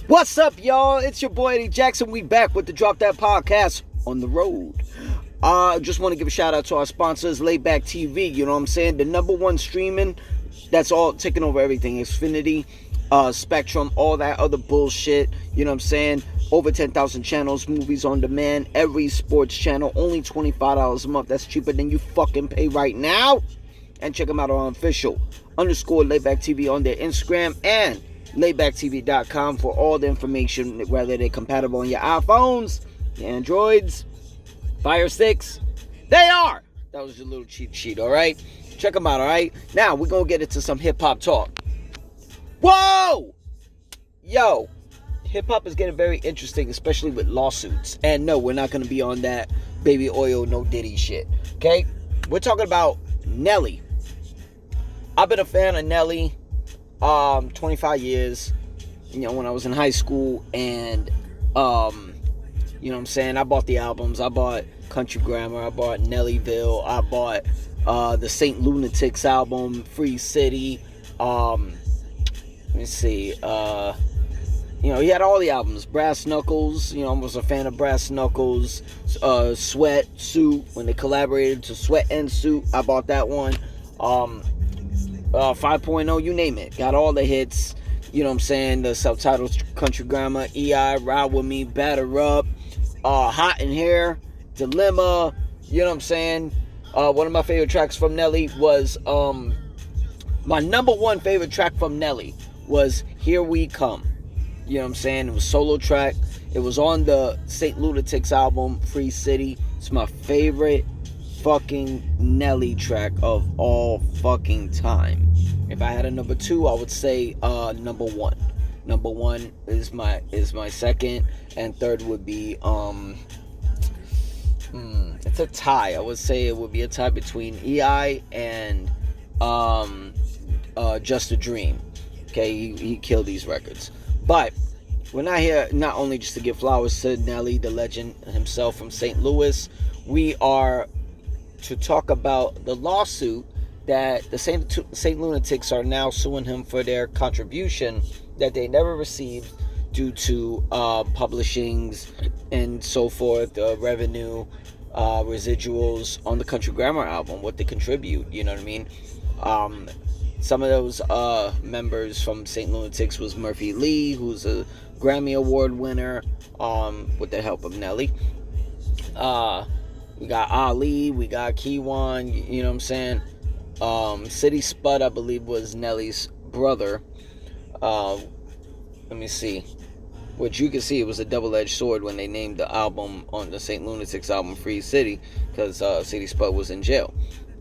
What's up, y'all? It's your boy Eddie Jackson. We back with the Drop That Podcast on the road. Just want to give a shout out to our sponsors, Layback TV. You know what I'm saying? The number one streaming, that's all taking over everything. Xfinity, Spectrum, all that other bullshit. You know what I'm saying? Over 10,000 channels, movies on demand, every sports channel, only $25 a month. That's cheaper than you fucking pay right now. And check them out on official _Layback TV on their Instagram and laybacktv.com for all the information, whether they're compatible on your iPhones, your Androids, Fire Sticks. They are. That was your little cheat sheet, all right? Check them out, all right? Now, we're going to get into some hip-hop talk. Whoa! Yo, hip-hop is getting very interesting, especially with lawsuits. And no, we're not going to be on that baby oil, no Diddy shit, okay? We're talking about Nelly. I've been a fan of Nelly 25 years, you know, when I was in high school, and you know what I'm saying, I bought the albums. I bought Country Grammar, I bought Nellyville, I bought the St Lunatics album, Free City. Let me see, you know, he had all the albums. Brass Knuckles, you know, I was a fan of Brass Knuckles. Sweat, Suit, when they collaborated to Sweat and Suit, I bought that one. 5.0, you name it. Got all the hits, you know what I'm saying? The self-titled Country Grammar, EI, Ride With Me, Batter Up, Hot in Here, Dilemma, you know what I'm saying? One of my favorite tracks from Nelly was, my number one favorite track from Nelly was Here We Come. You know what I'm saying? It was a solo track. It was on the St Lunatics album, Free City. It's my favorite fucking Nelly track of all fucking time. If I had a number two, I would say number one. Number one is my second, and third would be it's a tie. I would say it would be a tie between EI and Just a Dream. Okay, he killed these records. But we're not here not only just to give flowers to Nelly, the legend himself from St. Louis. We are to talk about the lawsuit that the St. Lunatics are now suing him for their contribution that they never received due to publishings and so forth, revenue, residuals on the Country Grammar album, what they contribute, you know what I mean? Some of those members from St. Lunatics was Murphy Lee, who's a Grammy Award winner with the help of Nelly. We got Ali, we got Keywan, you know what I'm saying? City Spud, I believe, was Nelly's brother. Let me see. Which you can see, it was a double-edged sword when they named the album on the St. Lunatics album Free City, because City Spud was in jail.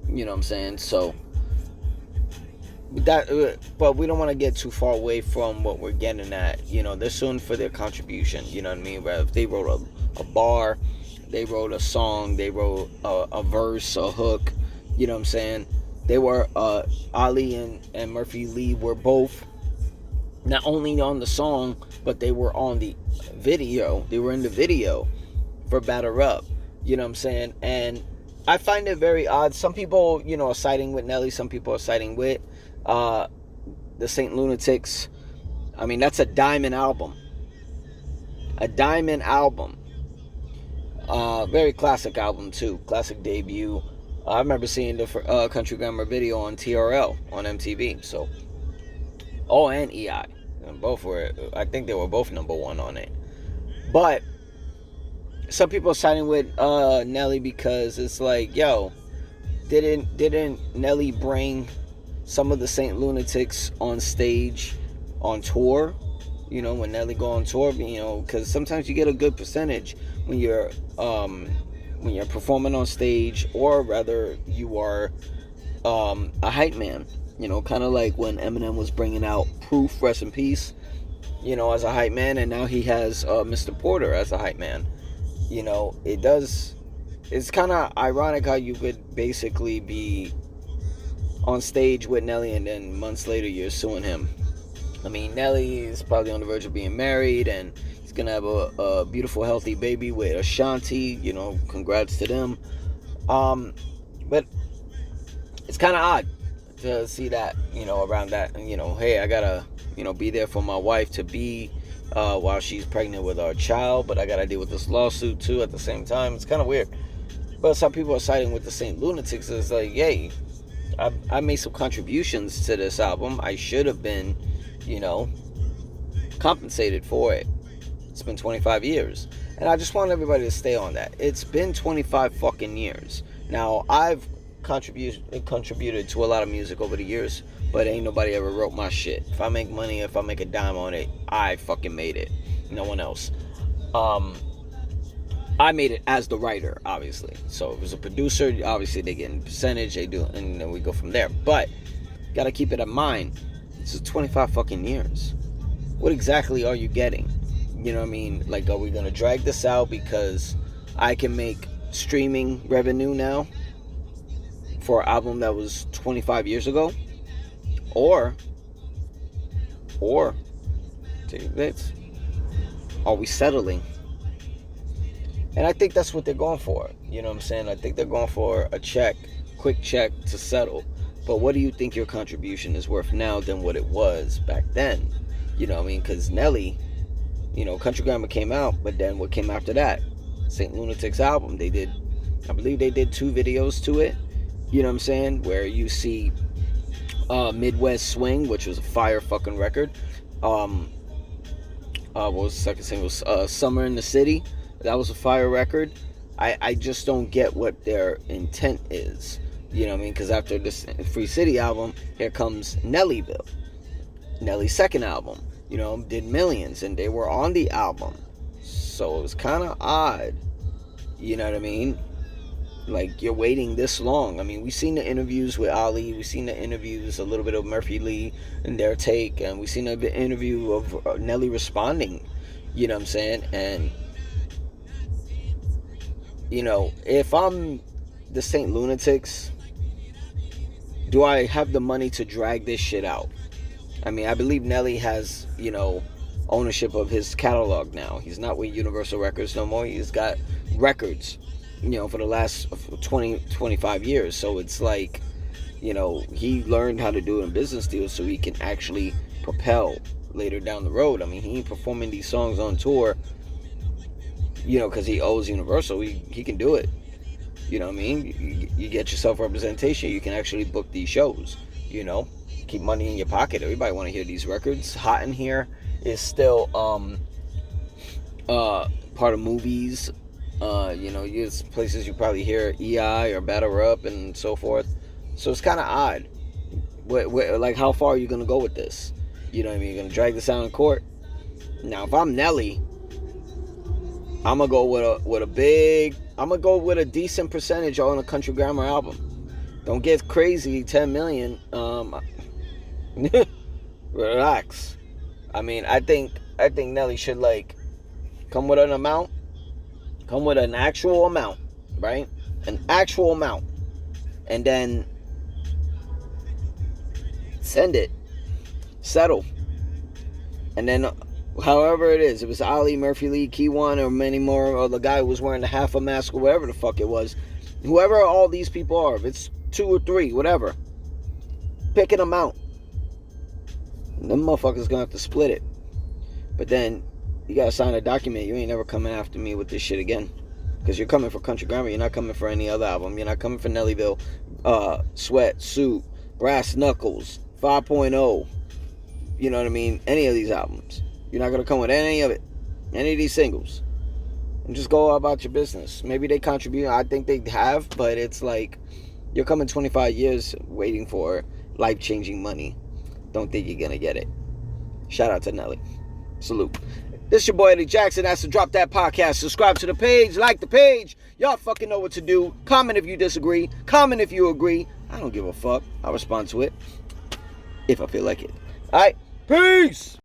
You know what I'm saying? So, but we don't want to get too far away from what we're getting at. You know, they're suing for their contribution. You know what I mean? If they wrote a bar, they wrote a song, they wrote a verse, a hook, you know what I'm saying? They were, Ali and Murphy Lee were both not only on the song, but they were on the video. They were in the video for Batter Up, you know what I'm saying? And I find it very odd. Some people, you know, are siding with Nelly, some people are siding with the St. Lunatics. I mean, that's a diamond album. A diamond album. Very classic album too. Classic debut. I remember seeing the Country Grammar video on TRL on MTV. So, and EI, and both were. I think they were both number one on it. But some people are siding with Nelly because it's like, yo, didn't Nelly bring some of the St. Lunatics on stage on tour? You know, when Nelly go on tour, you know, because sometimes you get a good percentage when you're performing on stage, or rather you are a hype man. You know, kind of like when Eminem was bringing out Proof, rest in peace, you know, as a hype man, and now he has Mr. Porter as a hype man. You know, it's kind of ironic how you could basically be on stage with Nelly and then months later you're suing him. I mean, Nelly is probably on the verge of being married, and he's gonna have a beautiful, healthy baby with Ashanti. You know, congrats to them. But it's kind of odd to see that, you know, around that, you know, hey, I gotta, you know, be there for my wife, to be while she's pregnant with our child. But I got to deal with this lawsuit too at the same time. It's kind of weird. But some people are siding with the St Lunatics. It's like, yay, I made some contributions to this album. I should have been, compensated for it. It's been 25 years. And I just want everybody to stay on that. It's been 25 fucking years. Now, I've contributed to a lot of music over the years, but ain't nobody ever wrote my shit. If I make money, if I make a dime on it, I fucking made it. No one else. I made it as the writer, obviously. So if it was a producer, obviously they get a percentage, they do, and then we go from there. But gotta keep it in mind, this is 25 fucking years. What exactly are you getting? You know what I mean? Like, are we gonna drag this out because I can make streaming revenue now for an album that was 25 years ago? Or take this. Are we settling? And I think that's what they're going for. You know what I'm saying? I think they're going for a quick check to settle. But what do you think your contribution is worth now than what it was back then? You know what I mean? Because Nelly, Country Grammar came out, but then what came after that? St. Lunatics album. I believe they did 2 videos to it. You know what I'm saying? Where you see Midwest Swing, which was a fire fucking record. What was the second single? Summer in the City. That was a fire record. I just don't get what their intent is. You know what I mean? Because after this Free City album, here comes Nellyville. Nelly's second album, did millions, and they were on the album. So it was kind of odd. You know what I mean? Like, you're waiting this long. I mean, we've seen the interviews with Ali. We've seen the interviews, a little bit of Murphy Lee and their take. And we've seen an interview of Nelly responding. You know what I'm saying? And, if I'm the St. Lunatics, do I have the money to drag this shit out? I mean, I believe Nelly has, ownership of his catalog now. He's not with Universal Records no more. He's got records, for the last 25 years. So it's like, he learned how to do it in business deals so he can actually propel later down the road. I mean, he ain't performing these songs on tour, because he owes Universal. He can do it. You know what I mean? You get yourself representation. You can actually book these shows, Keep money in your pocket. Everybody want to hear these records. Hot in Here is still part of movies. There's places you probably hear EI or Batter Up and so forth. So it's kind of odd. Like, how far are you going to go with this? You know what I mean? You're going to drag this out in court? Now, if I'm Nelly, I'm going to go with a decent percentage on a Country Grammar album. Don't get crazy, 10 million. Relax. I mean, I think Nelly should, come with an actual amount, right? An actual amount. And then send it. Settle. And then however it is, if it's Ali, Murphy Lee, Key-One, or many more, or the guy who was wearing the half a mask, or whatever the fuck it was, whoever all these people are, if it's 2 or 3, whatever, pick an amount. Them motherfuckers gonna have to split it. But then you gotta sign a document. You ain't never coming after me with this shit again. Because you're coming for Country Grammar. You're not coming for any other album. You're not coming for Nellyville, Sweat, Suit, Brass Knuckles, 5.0. You know what I mean? Any of these albums. You're not gonna come with any of it. Any of these singles. And just go about your business. Maybe they contribute. I think they have. But it's like, you're coming 25 years waiting for life-changing money. Don't think you're gonna get it. Shout out to Nelly. Salute. This is your boy Eddie Jackson. That's the Drop That Podcast. Subscribe to the page. Like the page. Y'all fucking know what to do. Comment if you disagree. Comment if you agree. I don't give a fuck. I'll respond to it if I feel like it. Alright. Peace.